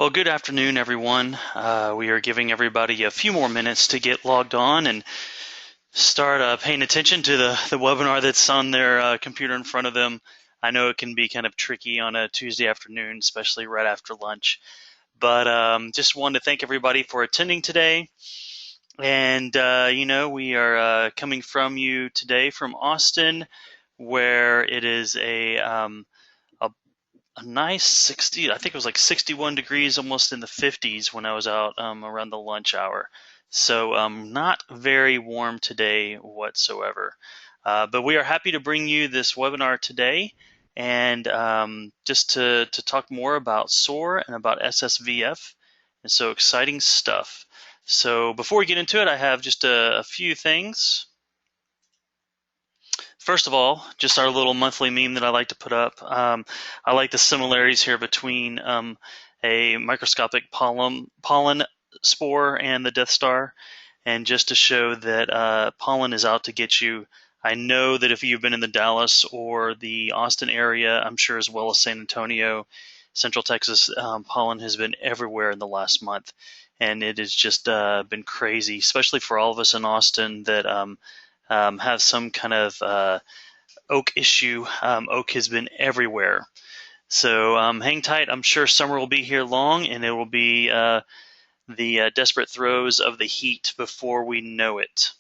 Well, good afternoon, everyone. We are giving everybody a few more minutes to get logged on and start paying attention to the webinar that's on their computer in front of them. I know it can be kind of tricky on a Tuesday afternoon, especially right after lunch. But just wanted to thank everybody for attending today. And, we are coming from you today from Austin, where it is a nice 60, I think it was like 61 degrees, almost in the 50s when I was out around the lunch hour. So not very warm today whatsoever. But we are happy to bring you this webinar today and just to talk more about SOAR and about SSVF. And so exciting stuff. So before we get into it, I have just a few things. First of all, just our little monthly meme that I like to put up. I like the similarities here between a microscopic pollen spore and the Death Star, and just to show that pollen is out to get you. I know that if you've been in the Dallas or the Austin area, I'm sure as well as San Antonio, Central Texas, pollen has been everywhere in the last month, and it has just been crazy, especially for all of us in Austin that have some kind of oak issue. Oak has been everywhere. So hang tight. I'm sure summer will be here long, and it will be the desperate throes of the heat before we know it.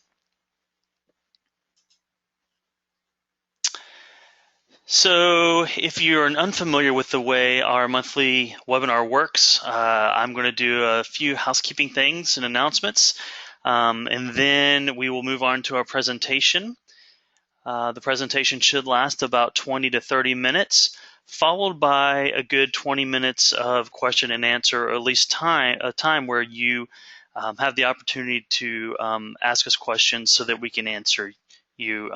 So if you're unfamiliar with the way our monthly webinar works, I'm going to do a few housekeeping things and announcements, and then we will move on to our presentation. The presentation should last about 20 to 30 minutes, followed by a good 20 minutes of question and answer, or at least a time where you have the opportunity to ask us questions so that we can answer you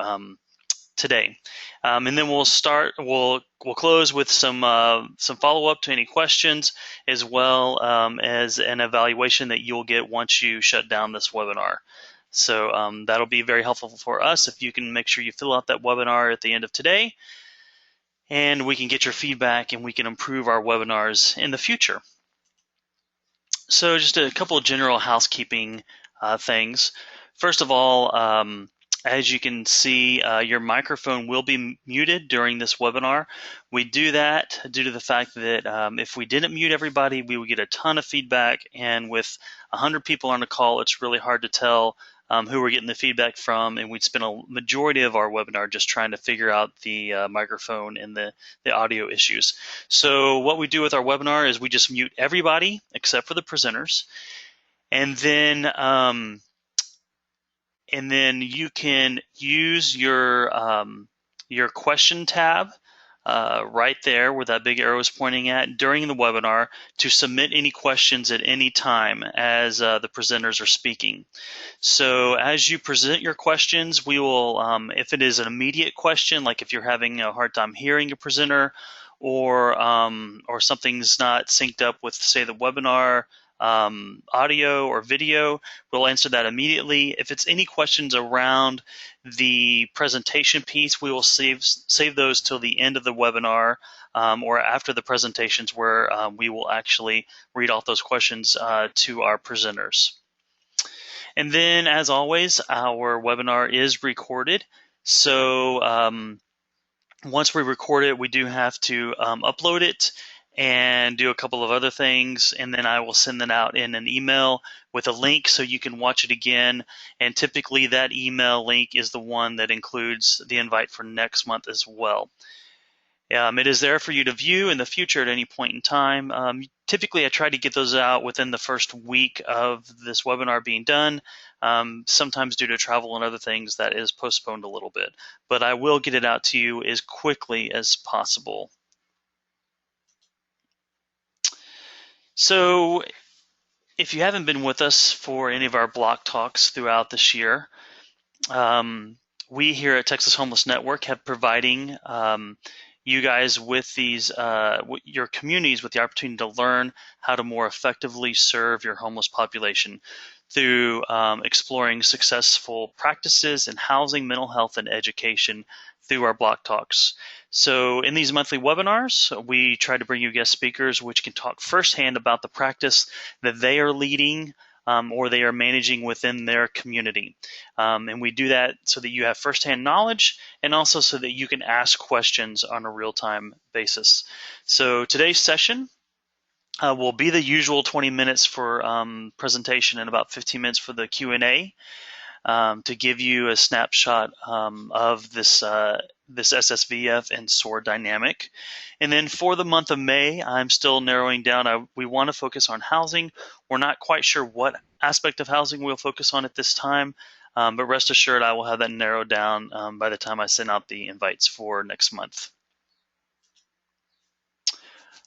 today. And then we'll close with some follow-up to any questions, as well as an evaluation that you'll get once you shut down this webinar. So that'll be very helpful for us if you can make sure you fill out that webinar at the end of today, and we can get your feedback and we can improve our webinars in the future. So just a couple of general housekeeping things. First of all, as you can see, your microphone will be muted during this webinar. We do that due to the fact that if we didn't mute everybody, we would get a ton of feedback, and with 100 people on the call, it's really hard to tell who we're getting the feedback from, and we'd spend a majority of our webinar just trying to figure out the microphone and the audio issues. So what we do with our webinar is we just mute everybody except for the presenters, and then you can use your question tab right there where that big arrow is pointing at during the webinar to submit any questions at any time as the presenters are speaking. So as you present your questions, we will, if it is an immediate question, like if you're having a hard time hearing a presenter, or something's not synced up with, say, the webinar audio or video, we'll answer that immediately. If it's any questions around the presentation piece, we will save those till the end of the webinar or after the presentations, where we will actually read off those questions to our presenters. And then, as always, our webinar is recorded. So once we record it, we do have to upload it and do a couple of other things, and then I will send that out in an email with a link so you can watch it again. And typically that email link is the one that includes the invite for next month as well. It is there for you to view in the future at any point in time. Typically I try to get those out within the first week of this webinar being done. Sometimes due to travel and other things, that is postponed a little bit, but I will get it out to you as quickly as possible. So if you haven't been with us for any of our block talks throughout this year, we here at Texas Homeless Network have providing you guys with these, your communities with the opportunity to learn how to more effectively serve your homeless population through exploring successful practices in housing, mental health, and education through our Bloc talks. So in these monthly webinars, we try to bring you guest speakers which can talk firsthand about the practice that they are leading or they are managing within their community. And we do that so that you have firsthand knowledge and also so that you can ask questions on a real-time basis. So today's session will be the usual 20 minutes for presentation and about 15 minutes for the Q&A to give you a snapshot of this SSVF and SOAR dynamic. And then for the month of May, I'm still narrowing down. We want to focus on housing. We're not quite sure what aspect of housing we'll focus on at this time, but rest assured I will have that narrowed down by the time I send out the invites for next month.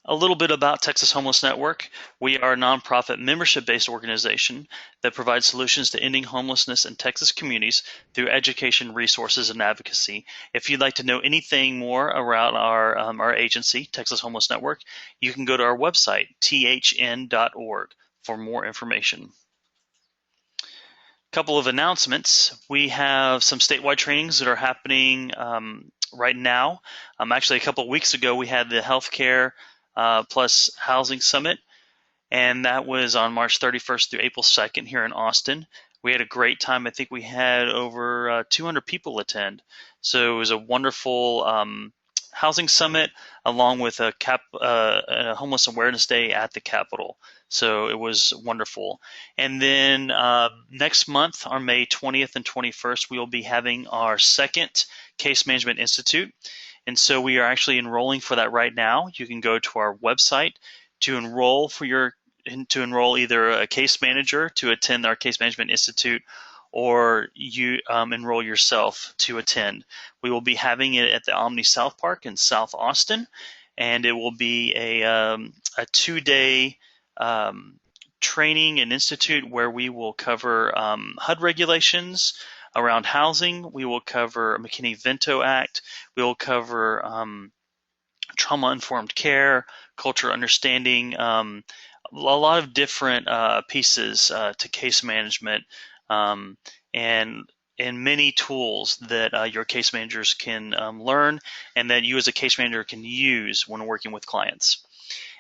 A little bit about Texas Homeless Network. We are a nonprofit membership-based organization that provides solutions to ending homelessness in Texas communities through education, resources, and advocacy. If you'd like to know anything more around our agency, Texas Homeless Network, you can go to our website, thn.org, for more information. Couple of announcements. We have some statewide trainings that are happening right now. Actually, a couple of weeks ago, we had the healthcare plus Housing Summit, and that was on March 31st through April 2nd here in Austin. We had a great time. I think we had over 200 people attend. So it was a wonderful Housing Summit along with a Homeless Awareness Day at the Capitol. So it was wonderful. And then next month, on May 20th and 21st, we will be having our second Case Management Institute. And so we are actually enrolling for that right now. You can go to our website to enroll either a case manager to attend our Case Management Institute, or you enroll yourself to attend. We will be having it at the Omni South Park in South Austin, and it will be a 2-day training and institute where we will cover HUD regulations around housing. We will cover McKinney-Vento Act. We will cover trauma-informed care, culture understanding, a lot of different pieces to case management, and many tools that your case managers can learn and that you as a case manager can use when working with clients.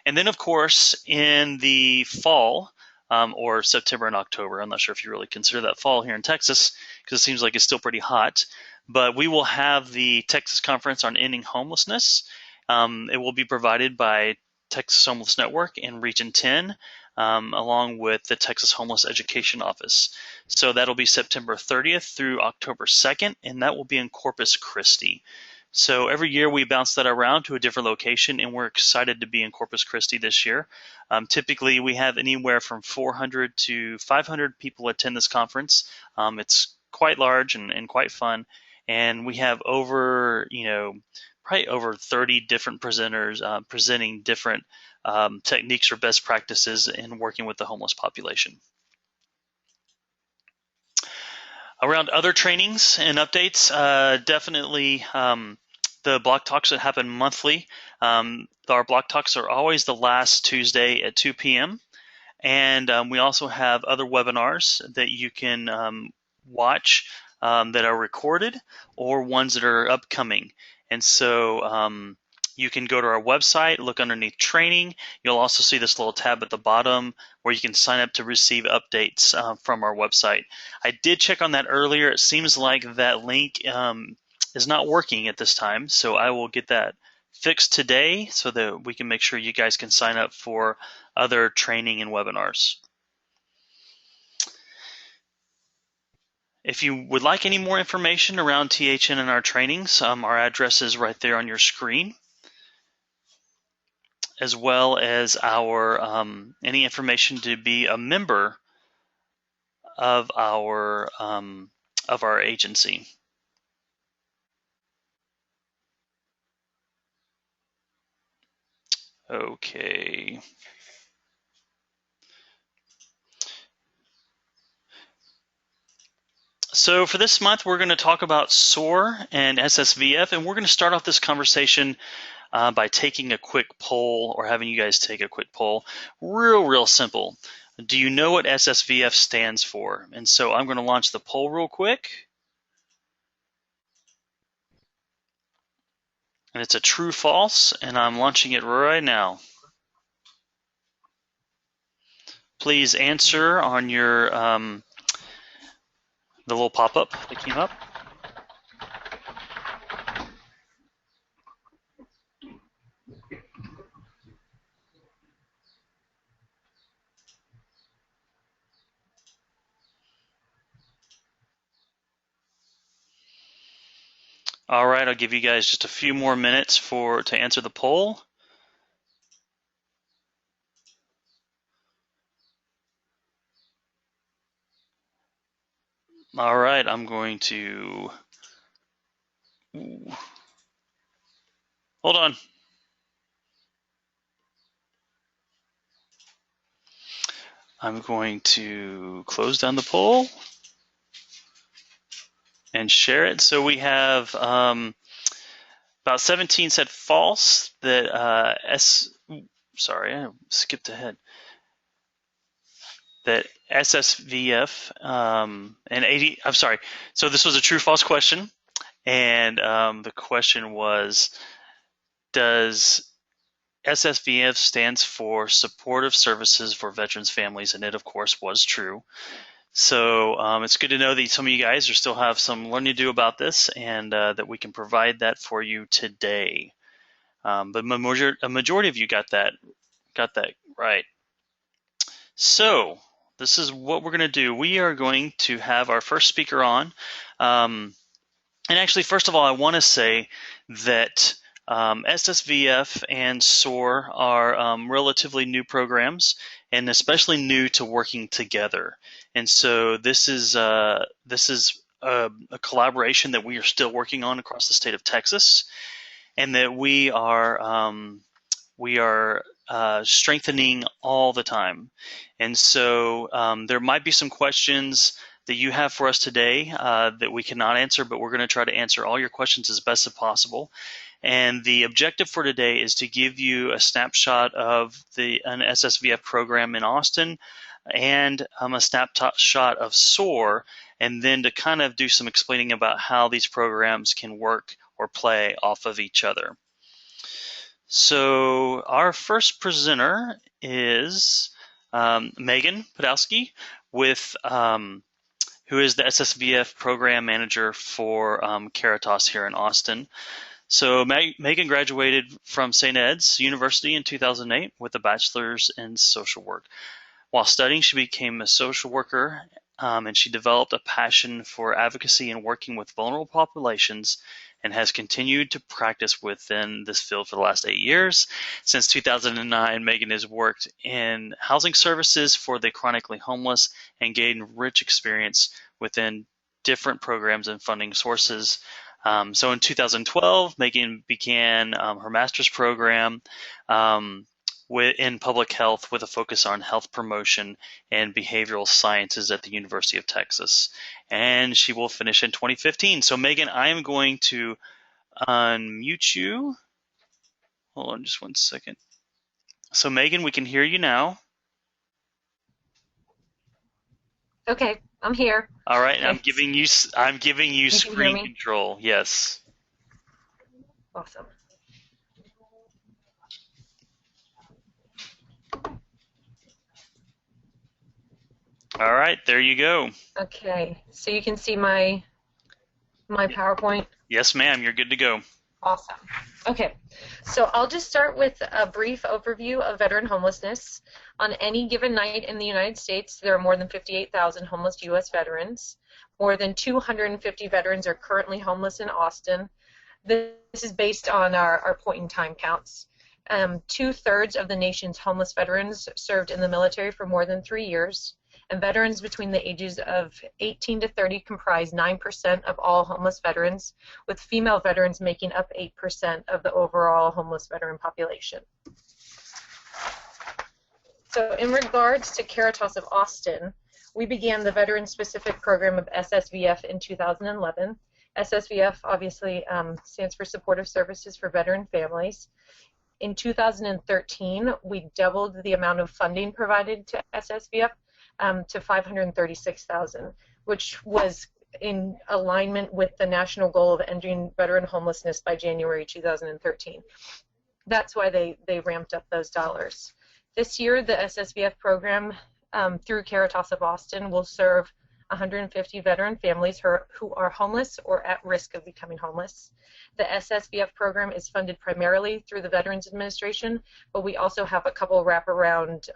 And then, of course, in the fall, or September and October, I'm not sure if you really consider that fall here in Texas, because it seems like it's still pretty hot, but we will have the Texas Conference on Ending Homelessness. It will be provided by Texas Homeless Network and Region 10, along with the Texas Homeless Education Office. So that'll be September 30th through October 2nd, and that will be in Corpus Christi. So every year we bounce that around to a different location, and we're excited to be in Corpus Christi this year. Typically, we have anywhere from 400 to 500 people attend this conference. It's quite large and quite fun, and we have over, probably over 30 different presenters presenting different techniques or best practices in working with the homeless population. Around other trainings and updates, definitely the Bloc talks that happen monthly. Our Bloc talks are always the last Tuesday at 2 p.m. And we also have other webinars that you can watch that are recorded or ones that are upcoming. And so you can go to our website, look underneath training. You'll also see this little tab at the bottom where you can sign up to receive updates from our website. I did check on that earlier. It seems like that link is not working at this time, so I will get that fixed today so that we can make sure you guys can sign up for other training and webinars. If you would like any more information around THN and our trainings, our address is right there on your screen, as well as our any information to be a member of our agency. Okay. So for this month, we're going to talk about SOAR and SSVF, and we're going to start off this conversation by taking a quick poll, or having you guys take a quick poll. Real simple. Do you know what SSVF stands for? And so I'm going to launch the poll real quick. And it's a true-false, and I'm launching it right now. Please answer on your the little pop-up that came up. All right, I'll give you guys just a few more minutes to answer the poll. All right, I'm going to... Hold on. I'm going to close down the poll and share it. So we have about 17 said false. That sorry, I skipped ahead. That SSVF and 80. I'm sorry. So this was a true/false question, and the question was, does SSVF stands for Supportive Services for Veterans Families, and it of course was true. So it's good to know that some of you guys still have some learning to do about this, and that we can provide that for you today. But a majority of you got that right. So this is what we're going to do. We are going to have our first speaker on. And actually, first of all, I want to say that SSVF and SOAR are relatively new programs, and especially new to working together. And so this is a collaboration that we are still working on across the state of Texas, and that we are strengthening all the time. And so there might be some questions that you have for us today that we cannot answer, but we're going to try to answer all your questions as best as possible. And the objective for today is to give you a snapshot of an SSVF program in Austin, and a snapshot of SOAR, and then to kind of do some explaining about how these programs can work or play off of each other. So our first presenter is Megan Podolski, who is the SSVF program manager for Caritas here in Austin. So Megan graduated from St. Ed's University in 2008 with a bachelor's in social work. While studying, she became a social worker, and she developed a passion for advocacy and working with vulnerable populations, and has continued to practice within this field for the last 8 years. Since 2009, Megan has worked in housing services for the chronically homeless and gained rich experience within different programs and funding sources. So in 2012, Megan began her master's program in public health with a focus on health promotion and behavioral sciences at the University of Texas. And she will finish in 2015. So Megan, I am going to unmute you. Hold on just one second. So Megan, we can hear you now. Okay, I'm here. All right, okay. I'm giving you screen control. Yes. Awesome. All right, there you go. Okay, so you can see my PowerPoint? Yes, ma'am, you're good to go. Awesome. Okay, so I'll just start with a brief overview of veteran homelessness. On any given night in the United States, there are more than 58,000 homeless U.S. veterans. More than 250 veterans are currently homeless in Austin. This is based on our point-in-time counts. 2/3 of the nation's homeless veterans served in the military for more than 3 years. And veterans between the ages of 18 to 30 comprise 9% of all homeless veterans, with female veterans making up 8% of the overall homeless veteran population. So in regards to Caritas of Austin, we began the veteran-specific program of SSVF in 2011. SSVF obviously stands for Supportive Services for Veteran Families. In 2013, we doubled the amount of funding provided to SSVF to $536,000, which was in alignment with the national goal of ending veteran homelessness by January 2013. That's why they ramped up those dollars. This year, the SSVF program through Caritas of Austin will serve 150 veteran families who are homeless or at risk of becoming homeless. The SSVF program is funded primarily through the Veterans Administration, but we also have a couple wraparound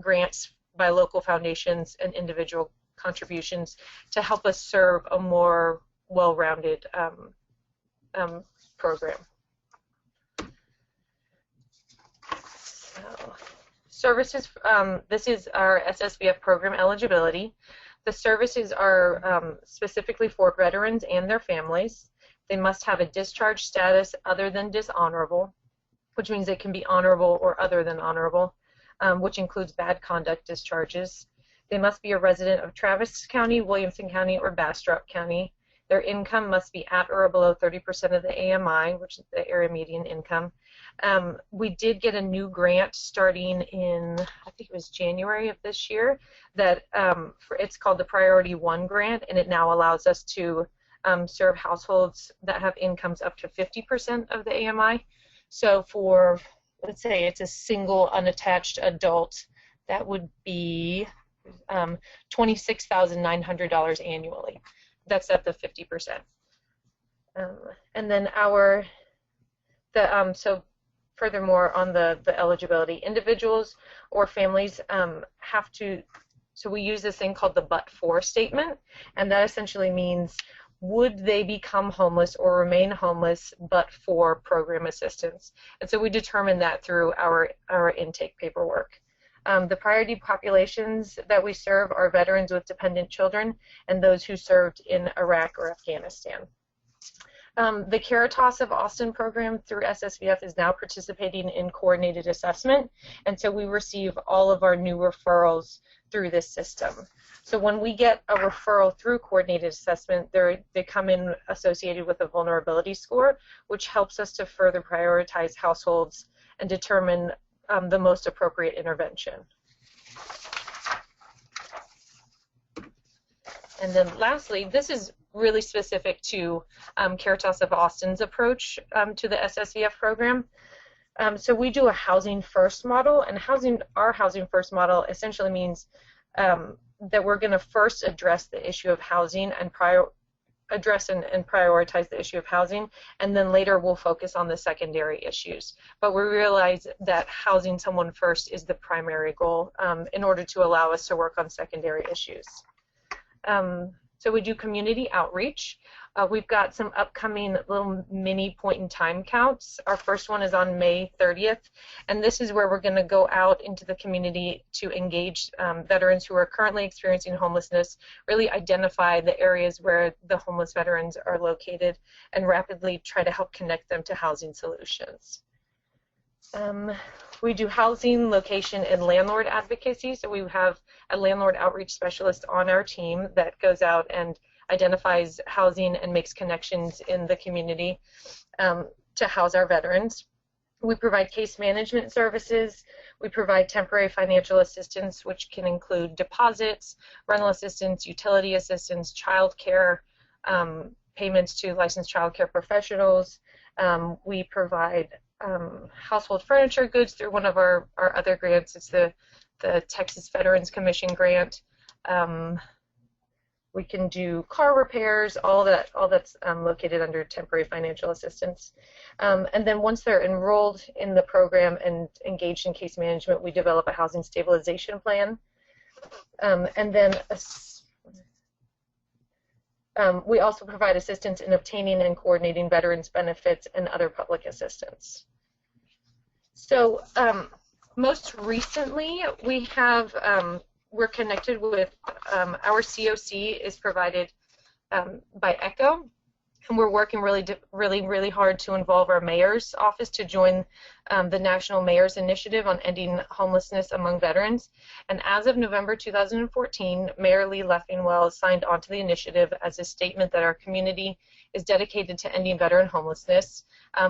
grants by local foundations and individual contributions to help us serve a more well-rounded program. So, services, this is our SSVF program eligibility. The services are specifically for veterans and their families. They must have a discharge status other than dishonorable, which means it can be honorable or other than honorable, which includes bad conduct discharges. They must be a resident of Travis County, Williamson County, or Bastrop County. Their income must be at or below 30% of the AMI, which is the area median income. We did get a new grant starting in, I think it was January of this year, that it's called the Priority 1 grant, and it now allows us to serve households that have incomes up to 50% of the AMI. So for, let's say it's a single unattached adult, that would be $26,900 annually. That's at the 50%. And then so furthermore on the eligibility, individuals or families have to, so we use this thing called the but-for statement, and that essentially means would they become homeless or remain homeless but for program assistance? And so we determine that through our intake paperwork. The priority populations that we serve are veterans with dependent children and those who served in Iraq or Afghanistan. The Caritas of Austin program through SSVF is now participating in coordinated assessment, and so we receive all of our new referrals through this system. So when we get a referral through coordinated assessment, they come in associated with a vulnerability score, which helps us to further prioritize households and determine the most appropriate intervention. And then lastly, this is really specific to Caritas of Austin's approach to the SSVF program. So we do a housing first model, and our housing first model essentially means that we're going to first address the issue of housing and prioritize the issue of housing, and then later we'll focus on the secondary issues. But we realize that housing someone first is the primary goal in order to allow us to work on secondary issues. So we do community outreach. We've got some upcoming little mini point-in-time counts. Our first one is on May 30th, and this is where we're going to go out into the community to engage veterans who are currently experiencing homelessness, really identify the areas where the homeless veterans are located, and rapidly try to help connect them to housing solutions. We do housing, location, and landlord advocacy. So we have a landlord outreach specialist on our team that goes out and identifies housing and makes connections in the community to house our veterans. We provide case management services. We provide temporary financial assistance, which can include deposits, rental assistance, utility assistance, child care, payments to licensed child care professionals. We provide household furniture goods through one of our other grants. It's the Texas Veterans Commission grant. We can do car repairs, all that's located under temporary financial assistance. And then once they're enrolled in the program and engaged in case management, we develop a housing stabilization plan. And then we also provide assistance in obtaining and coordinating veterans benefits and other public assistance. So most recently, we're connected with our COC is provided by ECHO, and we're working really hard to involve our mayor's office to join the National Mayor's Initiative on Ending Homelessness Among Veterans. And as of November 2014, Mayor Lee Leffingwell signed onto the initiative as a statement that our community is dedicated to ending veteran homelessness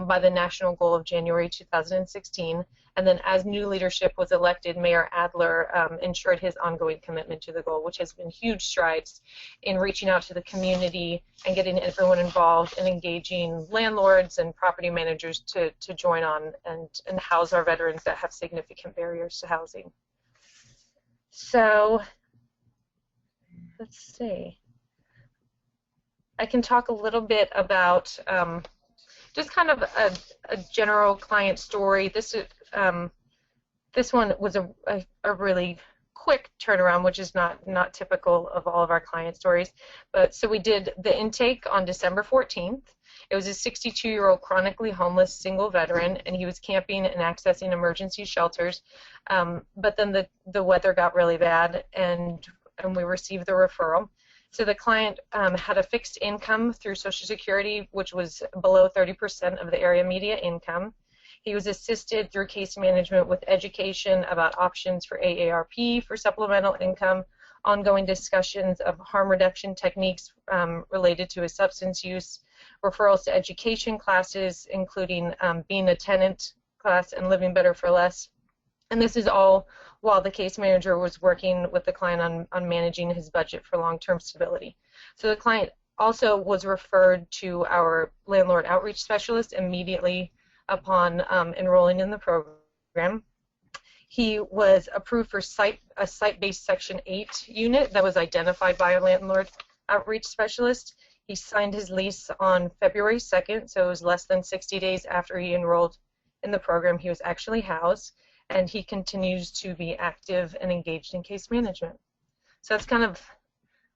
by the national goal of January 2016, And then as new leadership was elected, Mayor Adler ensured his ongoing commitment to the goal, which has been huge strides in reaching out to the community and getting everyone involved and engaging landlords and property managers to join on and house our veterans that have significant barriers to housing. So let's see. I can talk a little bit about just kind of a general client story. This one was a really quick turnaround, which is not typical of all of our client stories. But so we did the intake on December 14th. It was a 62-year-old chronically homeless single veteran, and he was camping and accessing emergency shelters. But then the weather got really bad, and we received the referral. So the client had a fixed income through Social Security, which was below 30% of the area median income. He was assisted through case management with education about options for AARP for supplemental income, ongoing discussions of harm reduction techniques related to his substance use, referrals to education classes, including being a tenant class and living better for less. And this is all while the case manager was working with the client on managing his budget for long-term stability. So the client also was referred to our landlord outreach specialist immediately upon enrolling in the program. He was approved for a site-based Section 8 unit that was identified by our landlord outreach specialist. He signed his lease on February 2nd, so it was less than 60 days after he enrolled in the program. He was actually housed, and he continues to be active and engaged in case management. So that's kind of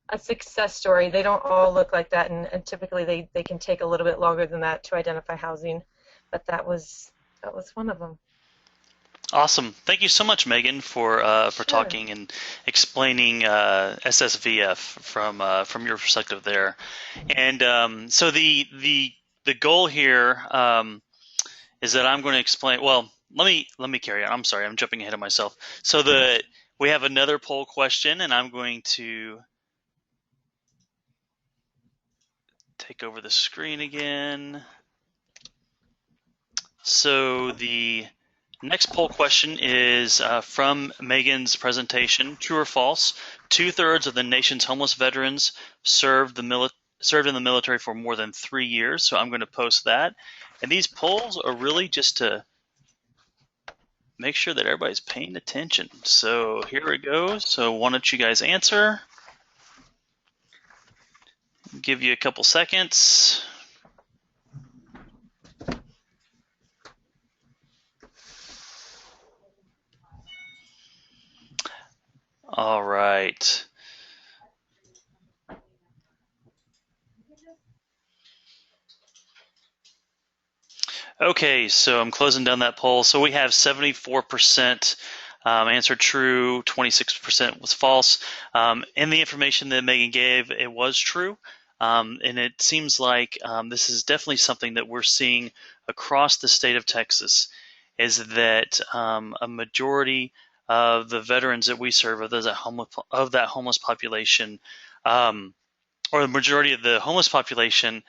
a success story. They don't all look like that, and typically they can take a little bit longer than that to identify housing, but that was one of them. Awesome. Thank you so much, Megan, for Sure. talking and explaining SSVF from your perspective there. And so the goal here is that I'm going to explain. Well, let me carry on. I'm sorry, I'm jumping ahead of myself. So we have another poll question, and I'm going to take over the screen again. So the next poll question is from Megan's presentation. True or false? 2/3 of the nation's homeless veterans served in the military for more than 3 years. So I'm going to post that. And these polls are really just to make sure that everybody's paying attention. So here it goes. So why don't you guys answer? Give you a couple seconds. All right. Okay, so I'm closing down that poll. So we have 74% answered true, 26% was false. In the information that Megan gave, it was true. And it seems like this is definitely something that we're seeing across the state of Texas, is that a majority of the veterans that we serve of that homeless population, or the majority of the homeless population,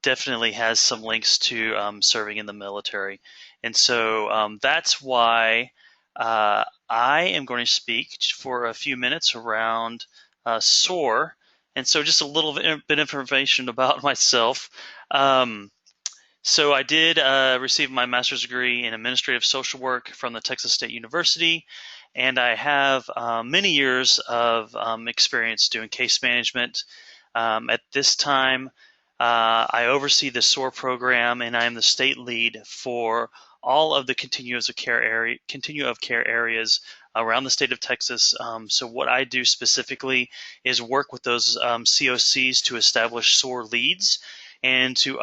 definitely has some links to serving in the military. And so that's why I am going to speak for a few minutes around SOAR. And so just a little bit of information about myself. So I did receive my master's degree in administrative social work from the Texas State University, and I have many years of experience doing case management. At this time, I oversee the SOAR program, and I am the state lead for all of the continuum of care areas around the state of Texas. So what I do specifically is work with those COCs to establish SOAR leads and to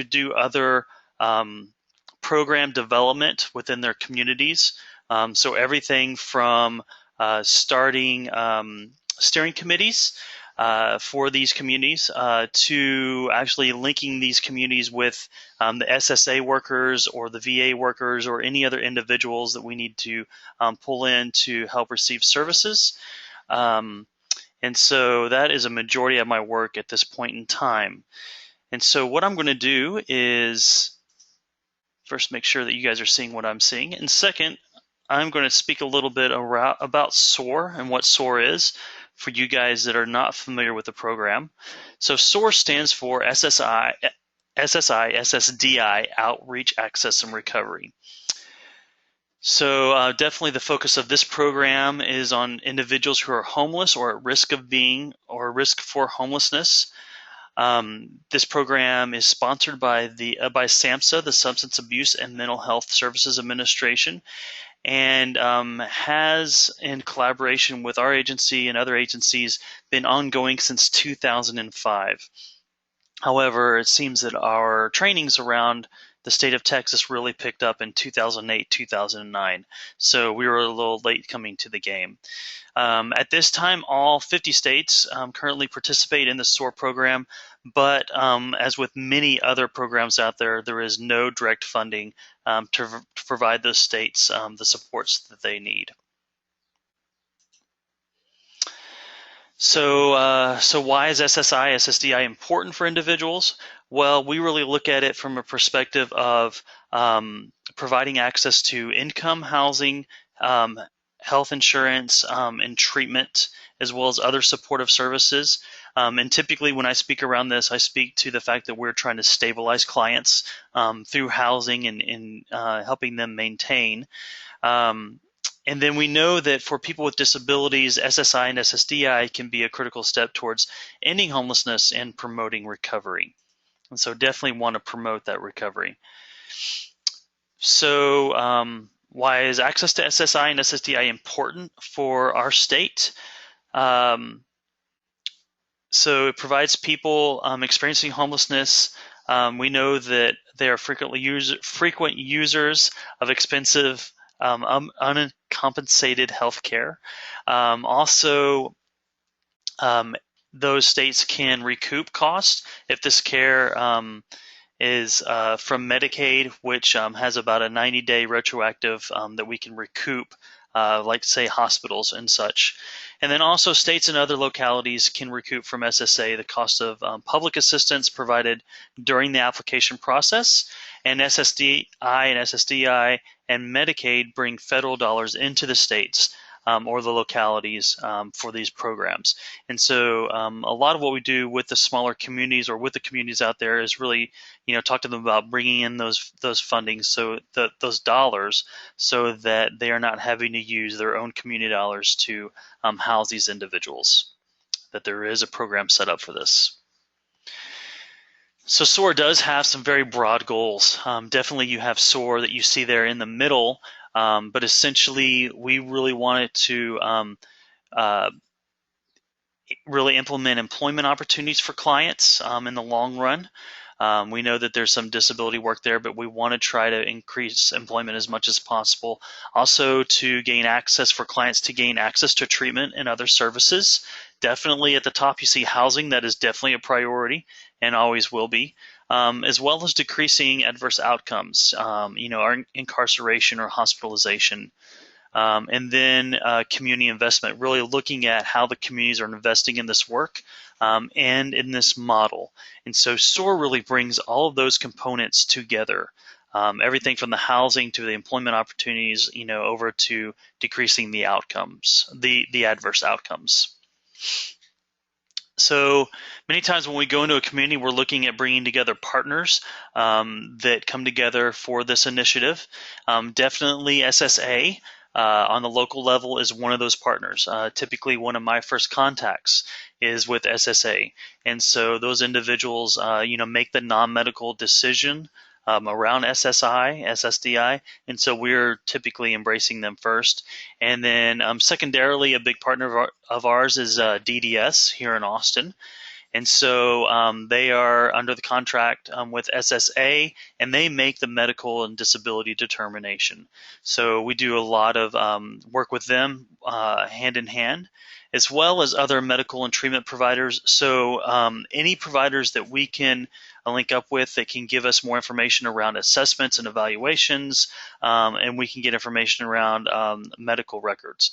do other program development within their communities. So everything from starting steering committees for these communities to actually linking these communities with the SSA workers or the VA workers or any other individuals that we need to pull in to help receive services. And so that is a majority of my work at this point in time. And so what I'm going to do is first make sure that you guys are seeing what I'm seeing. And second, I'm going to speak a little bit about SOAR and what SOAR is for you guys that are not familiar with the program. So SOAR stands for SSI, SSDI, Outreach, Access, and Recovery. So definitely the focus of this program is on individuals who are homeless or at risk of being or risk for homelessness. This program is sponsored by by SAMHSA, the Substance Abuse and Mental Health Services Administration, and has, in collaboration with our agency and other agencies, been ongoing since 2005. However, it seems that our trainings around the state of Texas really picked up in 2008, 2009. So we were a little late coming to the game. At this time, all 50 states currently participate in the SOAR program, but as with many other programs out there, there is no direct funding to provide those states the supports that they need. So why is SSI, SSDI important for individuals? Well, we really look at it from a perspective of providing access to income, housing, health insurance, and treatment, as well as other supportive services. And typically when I speak around this, I speak to the fact that we're trying to stabilize clients through housing and helping them maintain. And then we know that for people with disabilities, SSI and SSDI can be a critical step towards ending homelessness and promoting recovery. And so definitely want to promote that recovery. So why is access to SSI and SSDI important for our state? So it provides people experiencing homelessness. We know that they are frequent users of expensive uncompensated health care. Also, those states can recoup costs if this care is from Medicaid, which has about a 90-day retroactive that we can recoup, like say hospitals and such. And then also states and other localities can recoup from SSA the cost of public assistance provided during the application process. And SSDI and SSDI and Medicaid bring federal dollars into the states or the localities for these programs. And so a lot of what we do with the smaller communities or with the communities out there is really, talk to them about bringing in those fundings, so those dollars, so that they are not having to use their own community dollars to house these individuals, that there is a program set up for this. So SOAR does have some very broad goals. Definitely you have SOAR that you see there in the middle, but essentially we really wanted to really implement employment opportunities for clients in the long run. We know that there's some disability work there, but we want to try to increase employment as much as possible. Also to gain access for clients to gain access to treatment and other services. Definitely at the top you see housing. That is definitely a priority and always will be, as well as decreasing adverse outcomes, our incarceration or hospitalization. And then community investment, really looking at how the communities are investing in this work and in this model. And so SOAR really brings all of those components together, everything from the housing to the employment opportunities, over to decreasing the outcomes, the adverse outcomes. So many times when we go into a community, we're looking at bringing together partners that come together for this initiative. Definitely SSA on the local level is one of those partners. Typically one of my first contacts is with SSA. And so those individuals, make the non-medical decision around SSI, SSDI, and so we're typically embracing them first. And then secondarily, a big partner of ours is DDS here in Austin. And so they are under the contract with SSA, and they make the medical and disability determination. So we do a lot of work with them hand in hand, as well as other medical and treatment providers. So any providers that we can link up with that can give us more information around assessments and evaluations, and we can get information around medical records.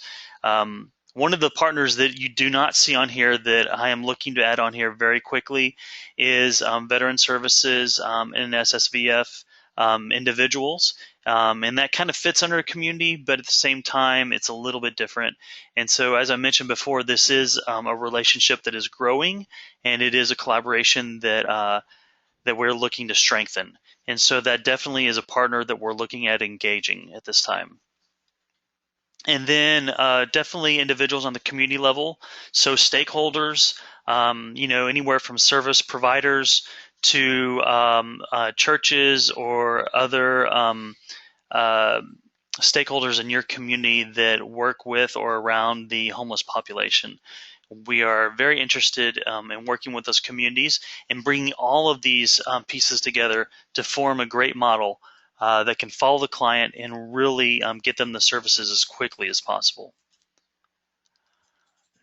One of the partners that you do not see on here that I am looking to add on here very quickly is Veteran Services and SSVF. individuals. And that kind of fits under a community, but at the same time, it's a little bit different. And so, as I mentioned before, this is a relationship that is growing, and it is a collaboration that we're looking to strengthen. And so that definitely is a partner that we're looking at engaging at this time. And then definitely individuals on the community level, so stakeholders, anywhere from service providers to churches or other stakeholders in your community that work with or around the homeless population. We are very interested in working with those communities and bringing all of these pieces together to form a great model that can follow the client and really get them the services as quickly as possible.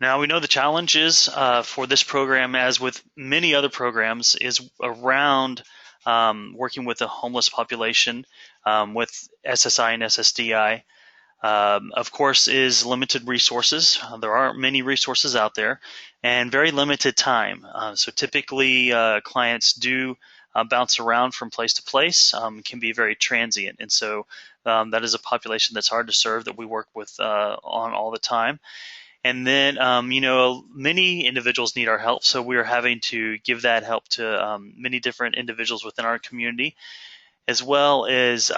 Now, we know the challenge is for this program, as with many other programs, is around working with the homeless population with SSI and SSDI. Of course, is limited resources. There aren't many resources out there, and very limited time. So typically, clients do bounce around from place to place, can be very transient. And so that is a population that's hard to serve that we work with on all the time. And then, many individuals need our help, so we are having to give that help to many different individuals within our community, as well as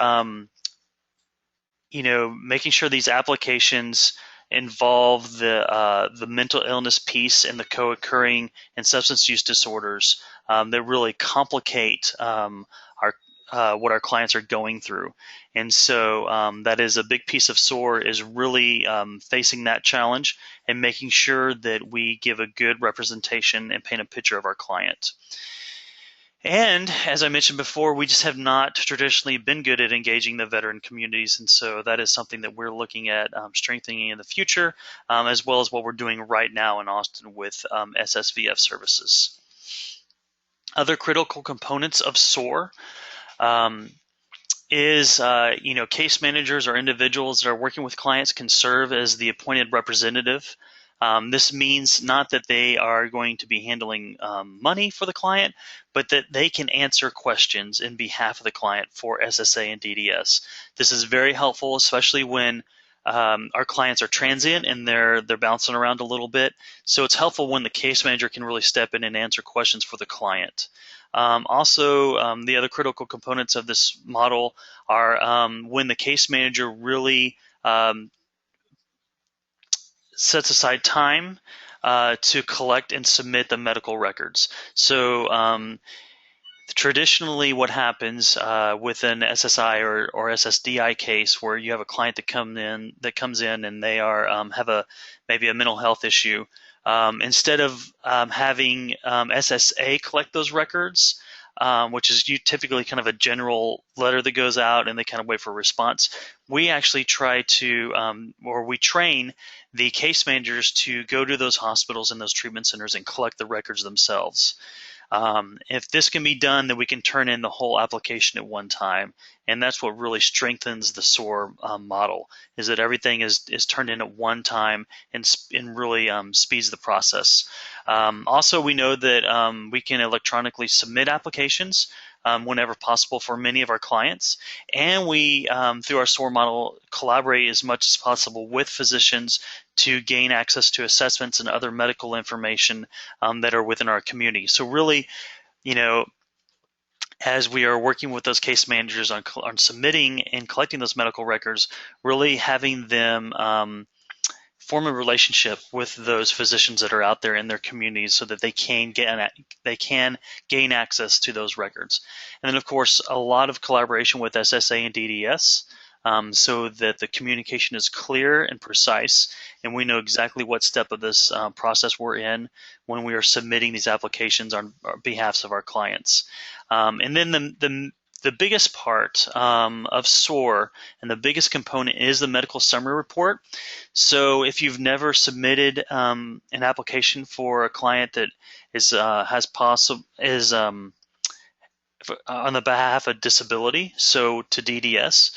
making sure these applications involve the mental illness piece and the co-occurring and substance use disorders that really complicate what our clients are going through. And so that is a big piece of SOAR, is really facing that challenge and making sure that we give a good representation and paint a picture of our client. And as I mentioned before, we just have not traditionally been good at engaging the veteran communities, and so that is something that we're looking at strengthening in the future, as well as what we're doing right now in Austin with SSVF services. Other critical components of SOAR is case managers or individuals that are working with clients can serve as the appointed representative. This means not that they are going to be handling money for the client, but that they can answer questions in behalf of the client for SSA and DDS. This is very helpful, especially when our clients are transient and they're bouncing around a little bit. So it's helpful when the case manager can really step in and answer questions for the client. Also, the other critical components of this model are when the case manager really sets aside time to collect and submit the medical records. So traditionally what happens with an SSI or SSDI case, where you have a client that comes in and they are have maybe a mental health issue, instead of having SSA collect those records, which is typically kind of a general letter that goes out and they kind of wait for a response, we actually try to, or we train the case managers to go to those hospitals and those treatment centers and collect the records themselves. If this can be done, then we can turn in the whole application at one time, and that's what really strengthens the SOAR model, is that everything is turned in at one time and really speeds the process. Also, we know that we can electronically submit applications whenever possible for many of our clients, and we, through our SOAR model, collaborate as much as possible with physicians to gain access to assessments and other medical information that are within our community. So really, as we are working with those case managers on submitting and collecting those medical records, really having them form a relationship with those physicians that are out there in their communities so that they can gain access to those records. And then, of course, a lot of collaboration with SSA and DDS, so that the communication is clear and precise, and we know exactly what step of this process we're in when we are submitting these applications on behalf of our clients. And then the biggest part of SOAR and the biggest component is the medical summary report. So if you've never submitted an application for a client that is on the behalf of disability, so to DDS,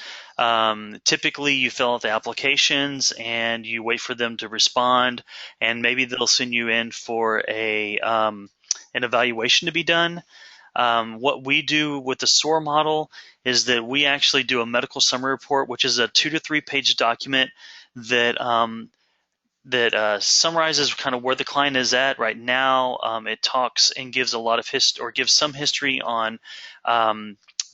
typically you fill out the applications and you wait for them to respond, and maybe they'll send you in for an evaluation to be done. What we do with the SOAR model is that we actually do a medical summary report, which is a 2 to 3 page document that summarizes kind of where the client is at right now. It talks and gives a lot of gives some history on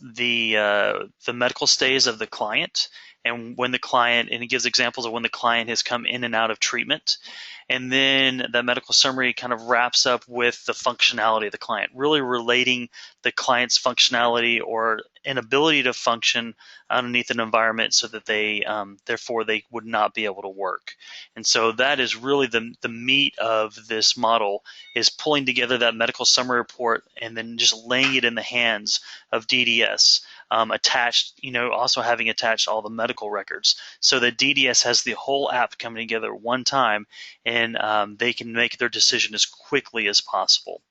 the medical stays of the client, and it gives examples of when the client has come in and out of treatment. And then the medical summary kind of wraps up with the functionality of the client, really relating the client's functionality or inability to function underneath an environment so that therefore they would not be able to work. And so that is really the meat of this model, is pulling together that medical summary report and then just laying it in the hands of DDS, attached, also having attached all the medical records, so that DDS has the whole app coming together at one time, and they can make their decision as quickly as possible.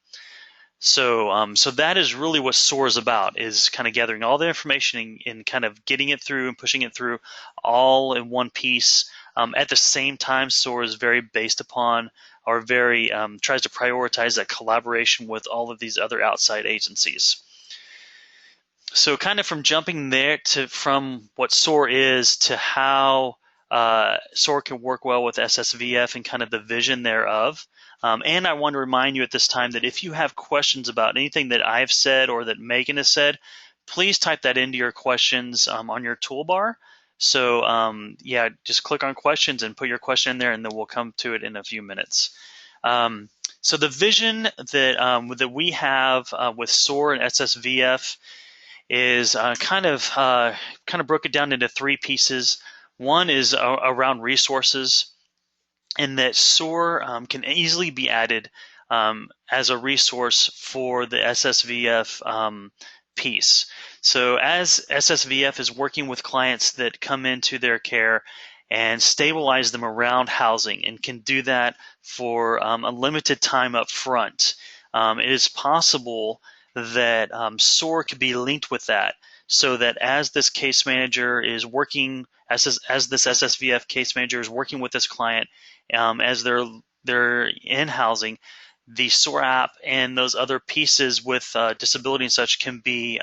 So that is really what SOAR is about, is kind of gathering all the information and kind of getting it through and pushing it through all in one piece. At the same time, SOAR is very based upon, or very tries to prioritize that collaboration with all of these other outside agencies. So kind of from jumping there from what SOAR is to how SOAR can work well with SSVF and kind of the vision thereof. And I want to remind you at this time that if you have questions about anything that I've said or that Megan has said, please type that into your questions on your toolbar. So yeah, just click on questions and put your question in there, and then we'll come to it in a few minutes. So the vision that we have with SOAR and SSVF is kind of broke it down into 3 pieces. One is around resources, and that SOAR can easily be added as a resource for the SSVF piece. So as SSVF is working with clients that come into their care and stabilize them around housing, and can do that for a limited time up front, it is possible that SOAR could be linked with that, so that as this case manager is working, as this SSVF case manager is working with this client, as they're in housing, the SOAR app and those other pieces with disability and such can be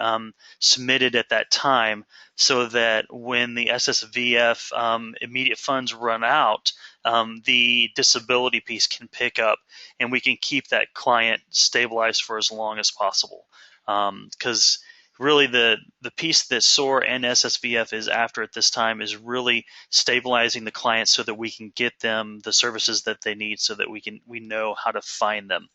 submitted at that time, so that when the SSVF immediate funds run out, the disability piece can pick up, and we can keep that client stabilized for as long as possible. Because really the piece that SOAR and SSVF is after at this time is really stabilizing the client so that we can get them the services that they need, so that we know how to find them.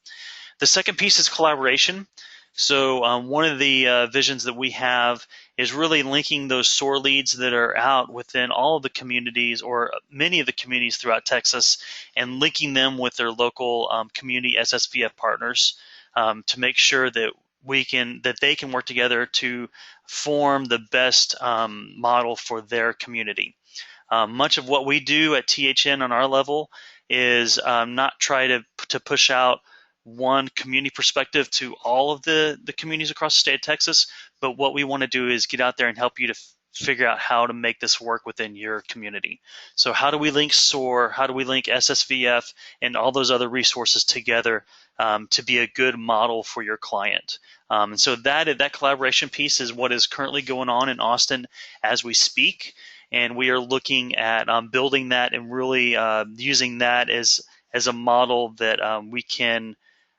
The second piece is collaboration. So one of the visions that we have is really linking those SOAR leads that are out within all of the communities, or many of the communities throughout Texas, and linking them with their local community SSVF partners to make sure that they can work together to form the best model for their community. Much of what we do at THN on our level is not try to push out one community perspective to all of the communities across the state of Texas, but what we want to do is get out there and help you to figure out how to make this work within your community. So how do we link SOAR, how do we link SSVF and all those other resources together to be a good model for your client? And so that collaboration piece is what is currently going on in Austin as we speak, and we are looking at building that and really using that as a model that we can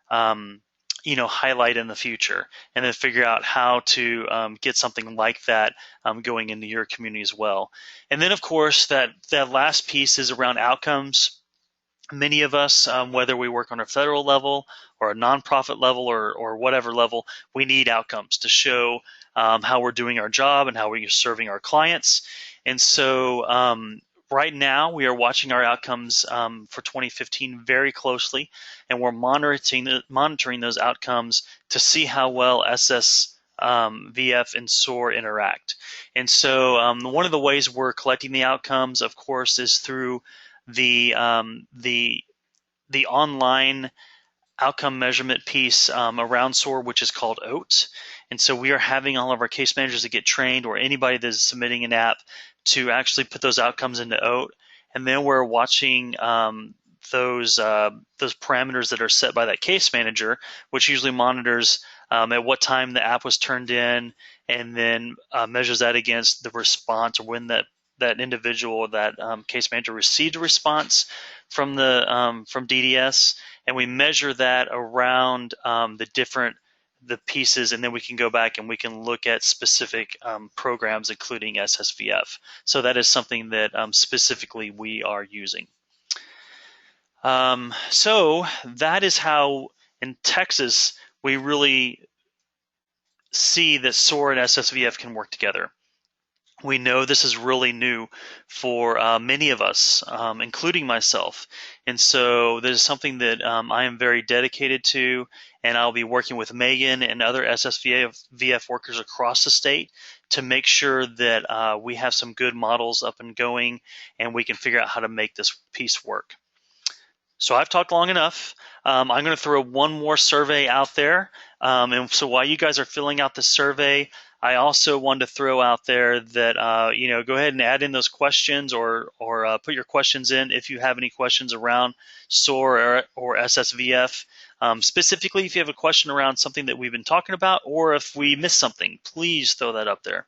highlight in the future, and then figure out how to get something like that going into your community as well. And then, of course, that last piece is around outcomes. Many of us, whether we work on a federal level or a nonprofit level or whatever level, we need outcomes to show how we're doing our job and how we're serving our clients. And so right now we are watching our outcomes for 2015 very closely, and we're monitoring those outcomes to see how well SSVF and SOAR interact. And so one of the ways we're collecting the outcomes, of course, is through the online outcome measurement piece around SOAR, which is called OAT. And so we are having all of our case managers that get trained, or anybody that is submitting an app, to actually put those outcomes into OAT. And then we're watching those parameters that are set by that case manager, which usually monitors at what time the app was turned in, and then measures that against the response, or when that individual or that case manager received a response from from DDS, and we measure that around the pieces, and then we can go back and we can look at specific programs, including SSVF. So that is something that specifically we are using. So that is how in Texas we really see that SOAR and SSVF can work together. We know this is really new for many of us, including myself. And so this is something that I am very dedicated to, and I'll be working with Megan and other SSVF workers across the state to make sure that we have some good models up and going, and we can figure out how to make this piece work. So I've talked long enough. I'm going to throw one more survey out there. And so while you guys are filling out the survey, I also wanted to throw out there that, go ahead and add in those questions, or put your questions in if you have any questions around SOAR or SSVF. Specifically, if you have a question around something that we've been talking about, or if we missed something, please throw that up there.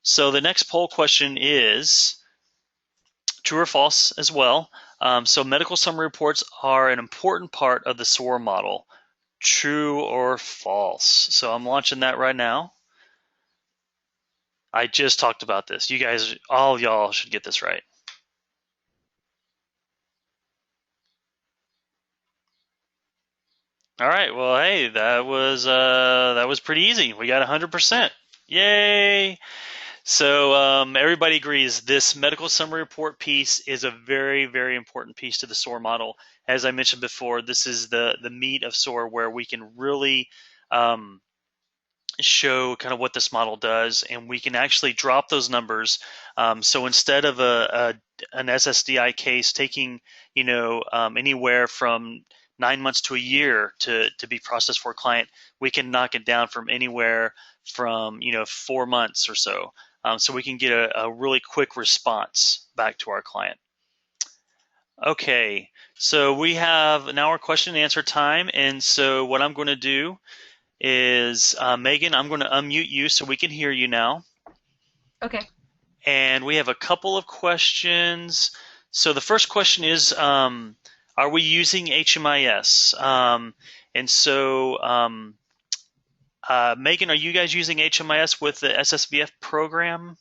So the next poll question is true or false as well. So medical summary reports are an important part of the SOAR model. True or false? So I'm launching that right now. I just talked about this. You guys, all of y'all should get this right. All right. Well, hey, that was pretty easy. We got 100%. Yay! So everybody agrees this medical summary report piece is a very, very important piece to the SOAR model. As I mentioned before, this is the meat of SOAR, where we can really show kind of what this model does, and we can actually drop those numbers. So instead of an SSDI case taking anywhere from 9 months to a year to be processed for a client, we can knock it down from anywhere from 4 months or so. So we can get a really quick response back to our client. Okay, so we have now our question and answer time, and so what I'm going to do is, Megan, I'm going to unmute you so we can hear you now. Okay. And we have a couple of questions. So the first question is, are we using HMIS? And so, Megan, are you guys using HMIS with the SSVF program?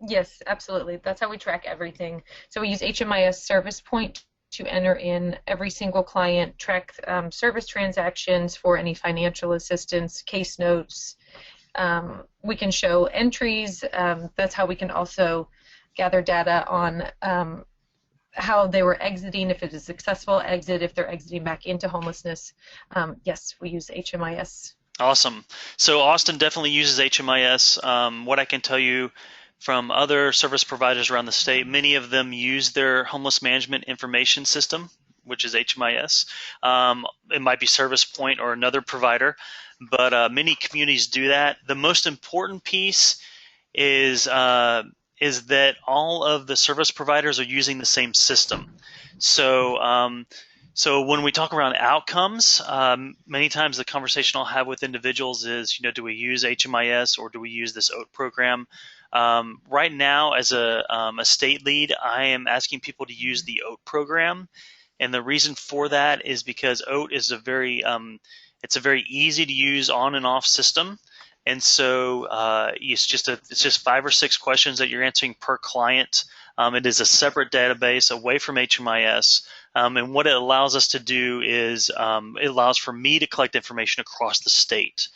Yes, absolutely. That's how we track everything. So we use HMIS Service Point to enter in every single client, track service transactions for any financial assistance, case notes. We can show entries. That's how we can also gather data on how they were exiting, if it is a successful exit, if they're exiting back into homelessness. Yes, we use HMIS. Awesome. So Austin definitely uses HMIS. What I can tell you from other service providers around the state, many of them use their homeless management information system, which is HMIS. It might be Service Point or another provider, but many communities do that. The most important piece is that all of the service providers are using the same system. So when we talk around outcomes, many times the conversation I'll have with individuals is, do we use HMIS or do we use this OAT program? Right now, as a state lead, I am asking people to use the OAT program, and the reason for that is because OAT is it's a very easy to use on and off system, and so it's just 5 or 6 questions that you're answering per client. It is a separate database away from HMIS, and what it allows us to do is it allows for me to collect information across the state.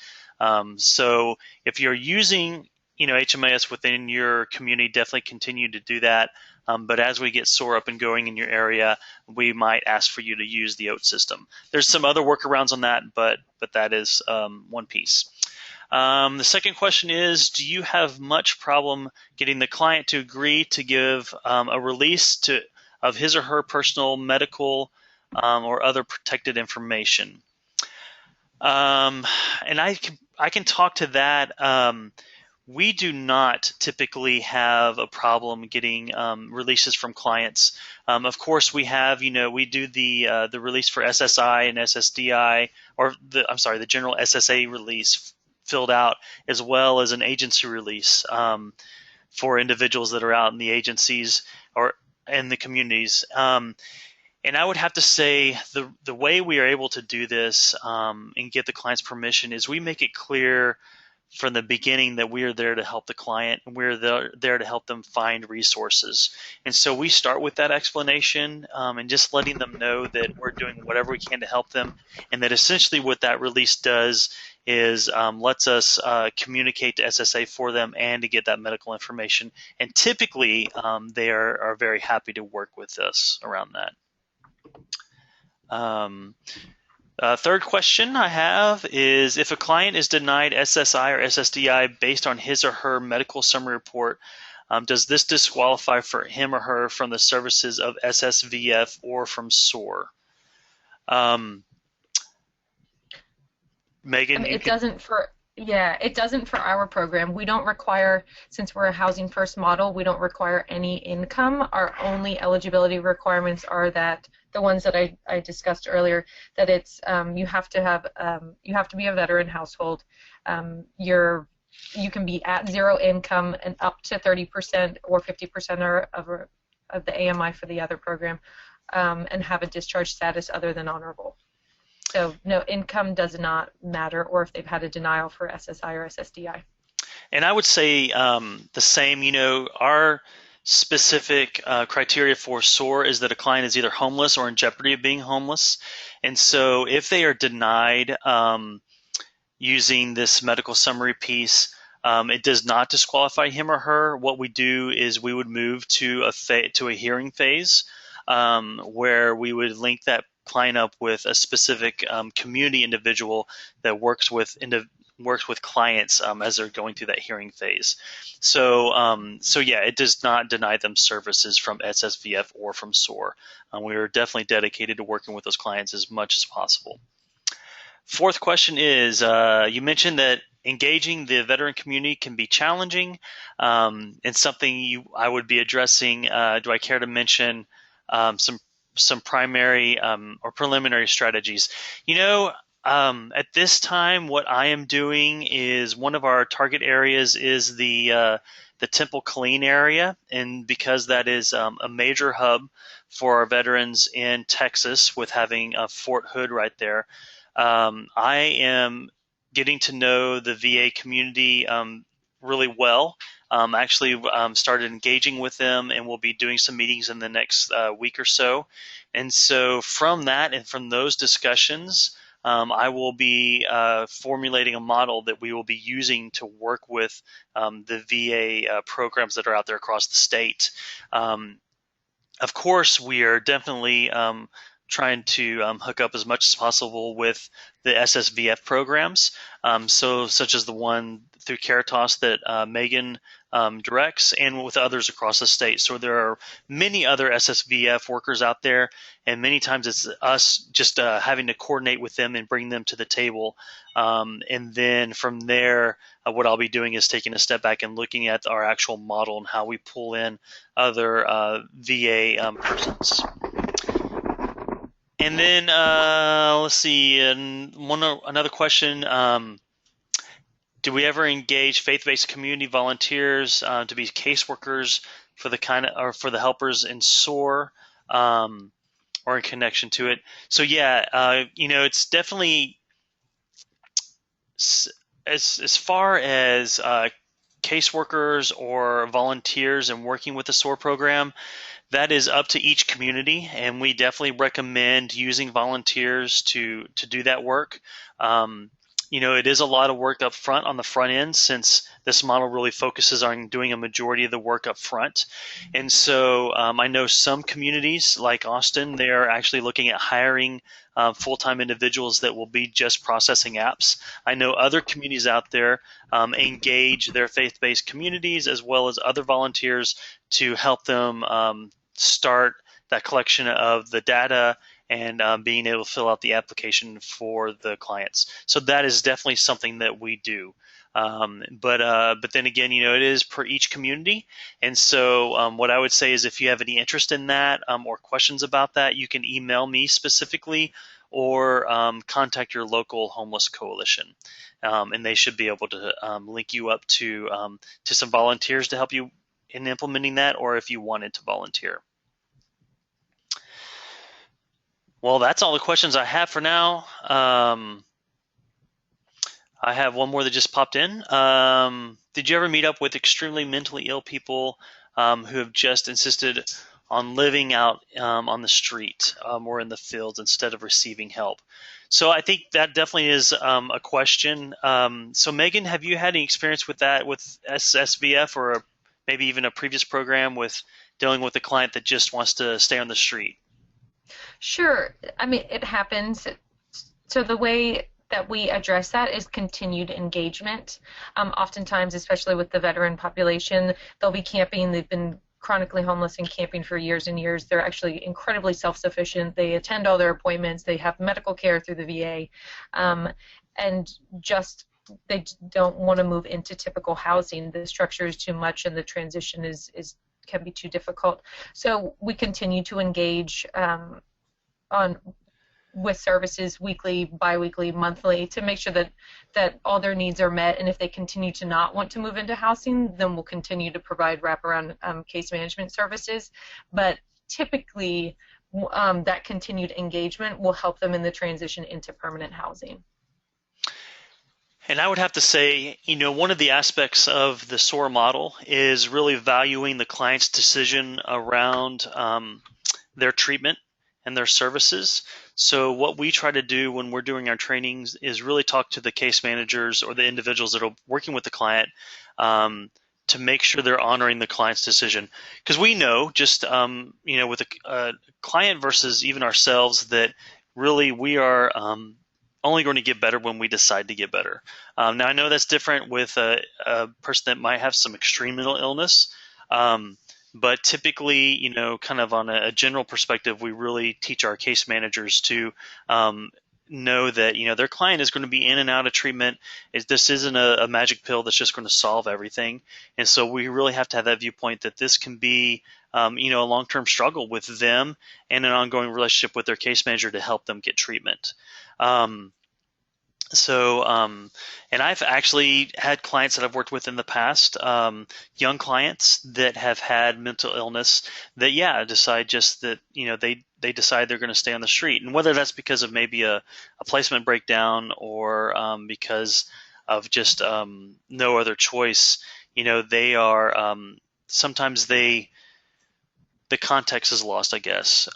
So if you're using HMIS within your community, definitely continue to do that. But as we get SOAR up and going in your area, we might ask for you to use the OAT system. There's some other workarounds on that, but that is one piece. The second question is, do you have much problem getting the client to agree to give a release of his or her personal medical or other protected information? And I can talk to that. we do not typically have a problem getting releases from clients. Of course, we have, we do the release for SSI and SSDI, or the general SSA release filled out, as well as an agency release for individuals that are out in the agencies or in the communities. And I would have to say the way we are able to do this and get the client's permission is we make it clear from the beginning that we are there to help the client, and we're there to help them find resources. And so we start with that explanation and just letting them know that we're doing whatever we can to help them, and that essentially what that release does is lets us communicate to SSA for them and to get that medical information. And typically they are very happy to work with us around that. Third question I have is, if a client is denied SSI or SSDI based on his or her medical summary report, does this disqualify for him or her from the services of SSVF or from SOAR? Megan, it doesn't for our program. We don't require, since we're a housing first model, we don't require any income. Our only eligibility requirements are that the ones that I discussed earlier, that it's you have to be a veteran household. You can be at zero income and up to 30% or 50% of the AMI for the other program, and have a discharge status other than honorable. So no, income does not matter, or if they've had a denial for SSI or SSDI. And I would say the same. Our specific criteria for SOAR is that a client is either homeless or in jeopardy of being homeless. And so if they are denied using this medical summary piece, it does not disqualify him or her. What we do is we would move to a hearing phase where we would link that client up with a specific community individual that works with clients as they're going through that hearing phase. So yeah, it does not deny them services from SSVF or from SOAR. We are definitely dedicated to working with those clients as much as possible. Fourth question is, you mentioned that engaging the veteran community can be challenging, and something I would be addressing. Do I care to mention some primary or preliminary strategies? At this time, what I am doing is, one of our target areas is the Temple Killeen area, and because that is a major hub for our veterans in Texas, with having Fort Hood right there, I am getting to know the VA community really well. Actually started engaging with them, and we'll be doing some meetings in the next week or so. And so from that and from those discussions, I will be formulating a model that we will be using to work with the VA programs that are out there across the state. Of course, we are definitely trying to hook up as much as possible with the SSVF programs, such as the one through Caritas that Megan directs, and with others across the state. So there are many other SSVF workers out there, and many times it's us just having to coordinate with them and bring them to the table. And then from there, what I'll be doing is taking a step back and looking at our actual model and how we pull in other VA persons. And then let's see, another question. Do we ever engage faith-based community volunteers to be caseworkers for the helpers in SOAR or in connection to it? So yeah, it's definitely, as far as caseworkers or volunteers and working with the SOAR program, that is up to each community, and we definitely recommend using volunteers to do that work. It is a lot of work up front on the front end, since this model really focuses on doing a majority of the work up front. And so I know some communities like Austin, they are actually looking at hiring full-time individuals that will be just processing apps. I know other communities out there engage their faith-based communities as well as other volunteers to help them start that collection of the data and being able to fill out the application for the clients. So that is definitely something that we do. But then again, it is per each community. And so what I would say is if you have any interest in that or questions about that, you can email me specifically or contact your local homeless coalition. And they should be able to link you up to some volunteers to help you in implementing that, or if you wanted to volunteer. Well, that's all the questions I have for now. I have one more that just popped in. Did you ever meet up with extremely mentally ill people who have just insisted on living out on the street or in the fields instead of receiving help? So I think that definitely is a question. So Megan, have you had any experience with that with SSVF or maybe even a previous program with dealing with a client that just wants to stay on the street? Sure. I mean, it happens. So the way that we address that is continued engagement. Oftentimes, especially with the veteran population, they'll be camping. They've been chronically homeless and camping for years and years. They're actually incredibly self-sufficient. They attend all their appointments. They have medical care through the VA. And just they don't want to move into typical housing. The structure is too much and the transition can be too difficult. So we continue to engage with services weekly, biweekly, monthly to make sure that all their needs are met. And if they continue to not want to move into housing, then we'll continue to provide wraparound case management services. But typically, that continued engagement will help them in the transition into permanent housing. And I would have to say, one of the aspects of the SOAR model is really valuing the client's decision around their treatment and their services. So what we try to do when we're doing our trainings is really talk to the case managers or the individuals that are working with the client to make sure they're honoring the client's decision. Because we know just, with a client versus even ourselves that really we are only going to get better when we decide to get better. Now, I know that's different with a person that might have some extreme mental illness. But typically, kind of on a general perspective, we really teach our case managers to know that, their client is going to be in and out of treatment. This isn't a magic pill that's just going to solve everything. And so we really have to have that viewpoint that this can be, a long-term struggle with them and an ongoing relationship with their case manager to help them get treatment. And I've actually had clients that I've worked with in the past, young clients that have had mental illness that, decide just that, they decide they're going to stay on the street. And whether that's because of maybe a placement breakdown or because of just no other choice, they are sometimes the context is lost, I guess,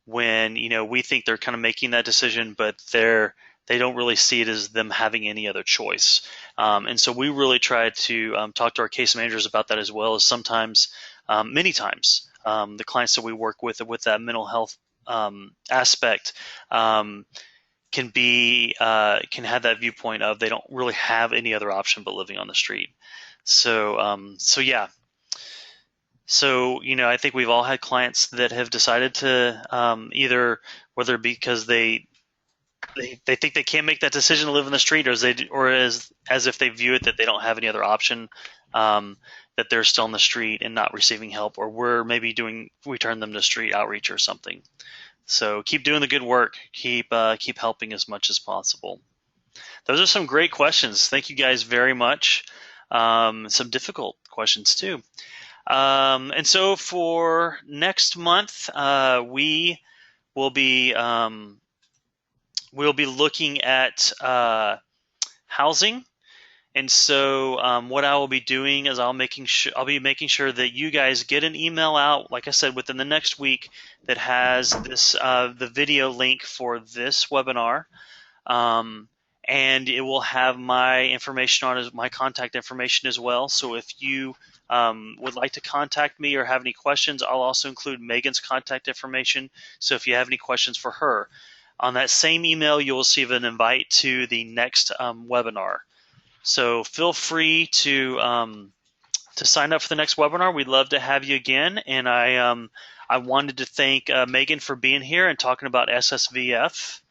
when, we think they're kind of making that decision, but they don't really see it as them having any other choice. And so we really try to talk to our case managers about that as well as sometimes, many times, the clients that we work with that mental health aspect can have that viewpoint of they don't really have any other option but living on the street. So yeah. So, I think we've all had clients that have decided to either, whether it be because they think they can't make that decision to live in the street, or as if they view it that they don't have any other option, that they're still on the street and not receiving help, or we're maybe we turn them to street outreach or something. So keep doing the good work. Keep helping as much as possible. Those are some great questions. Thank you guys very much. Some difficult questions too. And so for next month, we will be we'll be looking at housing. And so what I will be doing is I'll be making sure that you guys get an email out, like I said, within the next week that has this the video link for this webinar. And it will have my information on my contact information as well. So if you would like to contact me or have any questions, I'll also include Megan's contact information. So if you have any questions for her, on that same email, you'll receive an invite to the next webinar. So feel free to sign up for the next webinar. We'd love to have you again. And I wanted to thank Megan for being here and talking about SSVF.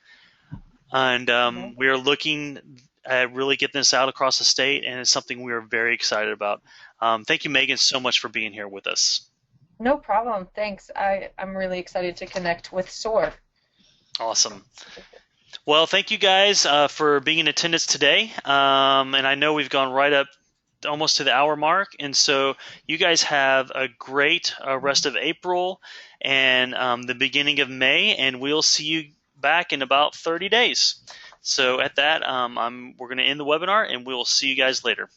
And we are looking at really getting this out across the state, and it's something we are very excited about. Thank you, Megan, so much for being here with us. No problem. Thanks. I'm really excited to connect with SOAR. Awesome. Well, thank you guys for being in attendance today. And I know we've gone right up almost to the hour mark. And so you guys have a great rest of April and the beginning of May, and we'll see you back in about 30 days. So at that, we're going to end the webinar, and we'll see you guys later.